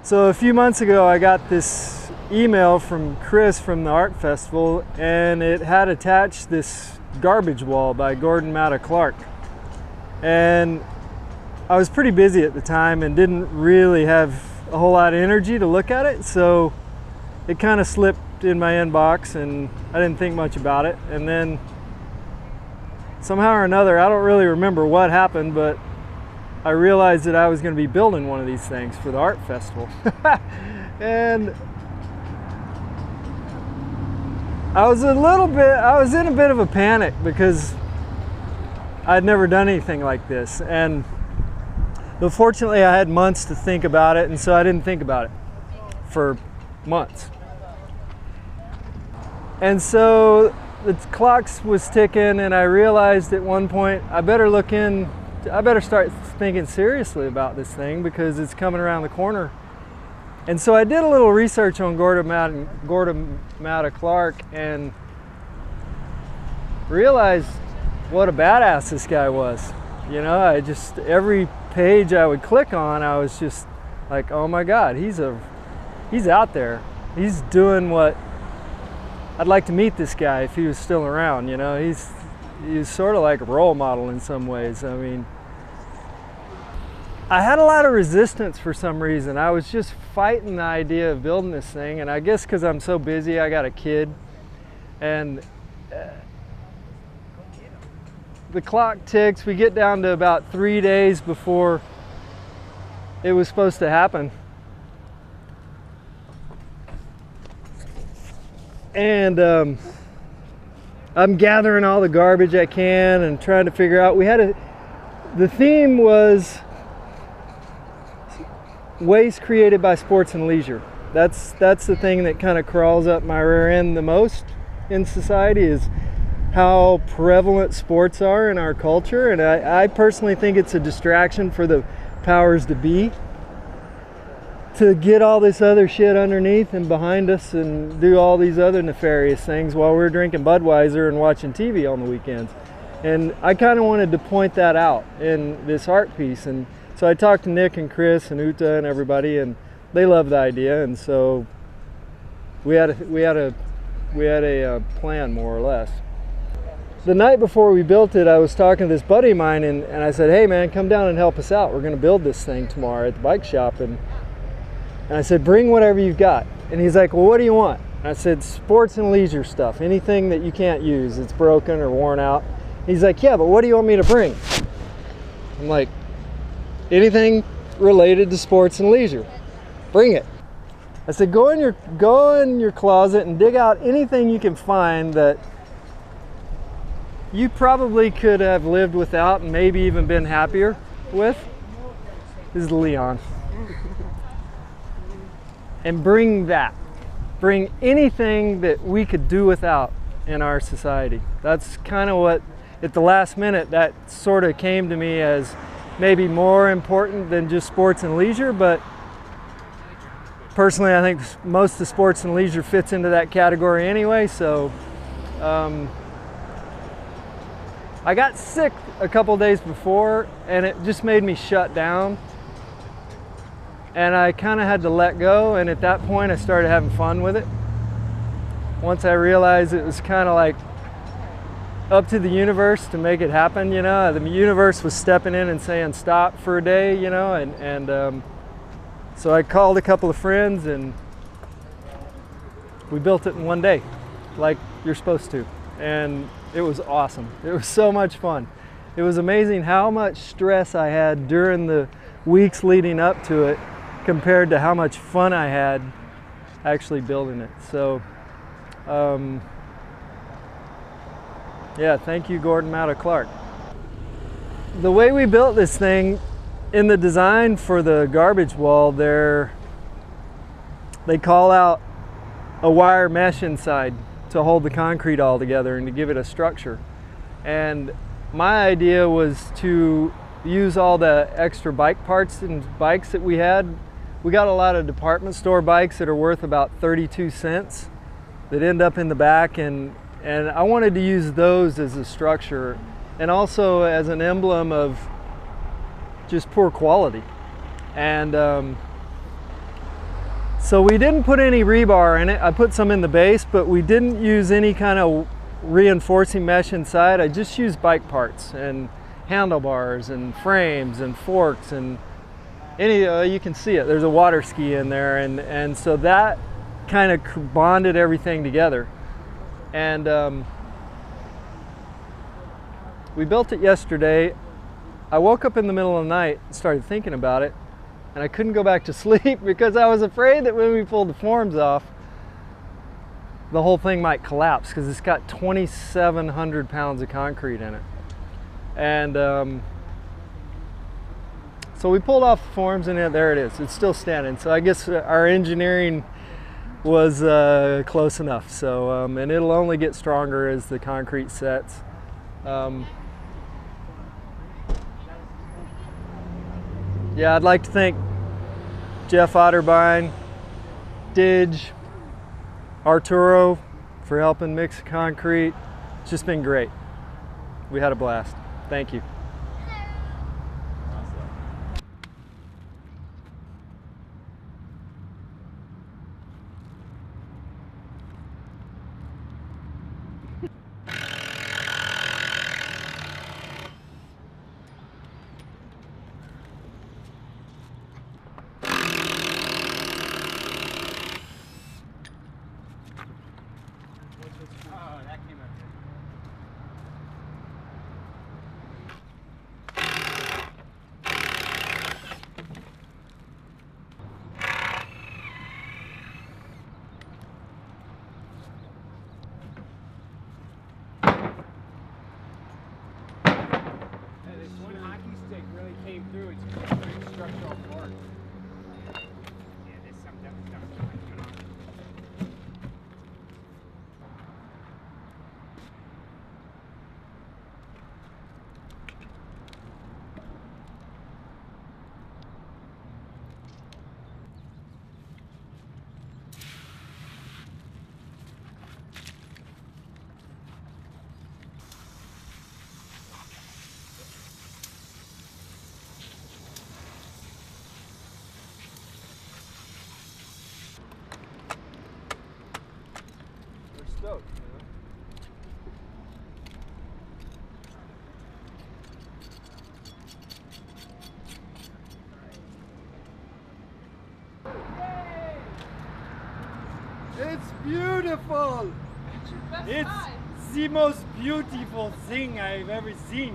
So a few months ago I got this email from Chris from the art festival, and it had attached this garbage wall by Matta Clark. And I was pretty busy at the time and didn't really have a whole lot of energy to look at it, so it kind of slipped in my inbox and I didn't think much about it. And then somehow or another, I don't really remember what happened, but I realized that I was going to be building one of these things for the art festival. And I was in a bit of a panic because I'd never done anything like this. But fortunately I had months to think about it, and so I didn't think about it for months. And so the clock was ticking, and I realized at one point I better start thinking seriously about this thing because it's coming around the corner. And so I did a little research on Matta Clark and realized what a badass this guy was. You know, every page I would click on, I was just like, oh my God, he's out there. He's doing what I'd like to meet this guy if he was still around. You know, he's sort of like a role model in some ways. I mean, I had a lot of resistance for some reason. I was just fighting the idea of building this thing, and I guess because I'm so busy, I got a kid, and the clock ticks. We get down to about 3 days before it was supposed to happen. And I'm gathering all the garbage I can and trying to figure out. The theme was waste created by sports and leisure. That's the thing that kind of crawls up my rear end the most in society, is how prevalent sports are in our culture. And I personally think it's a distraction for the powers to be to get all this other shit underneath and behind us and do all these other nefarious things while we're drinking Budweiser and watching TV on the weekends. And I kind of wanted to point that out in this art piece. And so I talked to Nick and Chris and Uta and everybody, and they loved the idea. And so we had a plan, more or less. The night before we built it, I was talking to this buddy of mine, and I said, hey man, come down and help us out. We're going to build this thing tomorrow at the bike shop. And I said, bring whatever you've got. And he's like, well, what do you want? And I said, sports and leisure stuff, anything that you can't use, it's broken or worn out. He's like, yeah, but what do you want me to bring? I'm like, anything related to sports and leisure, bring it. I said, go in your closet and dig out anything you can find that you probably could have lived without and maybe even been happier with. This is Leon. And bring that. Bring anything that we could do without in our society. That's kind of what, at the last minute, that sort of came to me as maybe more important than just sports and leisure. But personally, I think most of sports and leisure fits into that category anyway. So I got sick a couple days before, and it just made me shut down. And I kind of had to let go, and at that point I started having fun with it. Once I realized it was kind of like up to the universe to make it happen, you know. The universe was stepping in and saying stop for a day, you know, and so I called a couple of friends and we built it in one day, like you're supposed to. And it was awesome. It was so much fun. It was amazing how much stress I had during the weeks leading up to it compared to how much fun I had actually building it. So yeah, thank you, Matta Clark. The way we built this thing, in the design for the garbage wall, they call out a wire mesh inside to hold the concrete all together and to give it a structure. And my idea was to use all the extra bike parts and bikes that we had. We got a lot of department store bikes that are worth about 32 cents that end up in the back, and I wanted to use those as a structure and also as an emblem of just poor quality. And So we didn't put any rebar in it. I put some in the base, but we didn't use any kind of reinforcing mesh inside. I just used bike parts and handlebars and frames and forks and any, you can see it, there's a water ski in there, and so that kind of bonded everything together. And we built it yesterday. I woke up in the middle of the night and started thinking about it, and I couldn't go back to sleep because I was afraid that when we pulled the forms off, the whole thing might collapse because it's got 2,700 pounds of concrete in it. And so we pulled off the forms, and there it is. It's still standing. So I guess our engineering was close enough. So and it'll only get stronger as the concrete sets. Yeah, I'd like to thank Jeff Otterbein, Didge, Arturo for helping mix concrete. It's just been great. We had a blast. Thank you. Through it's very structural part. Yeah, there's some stuff going on. Stoked, It's beautiful. It's the most beautiful thing I've ever seen.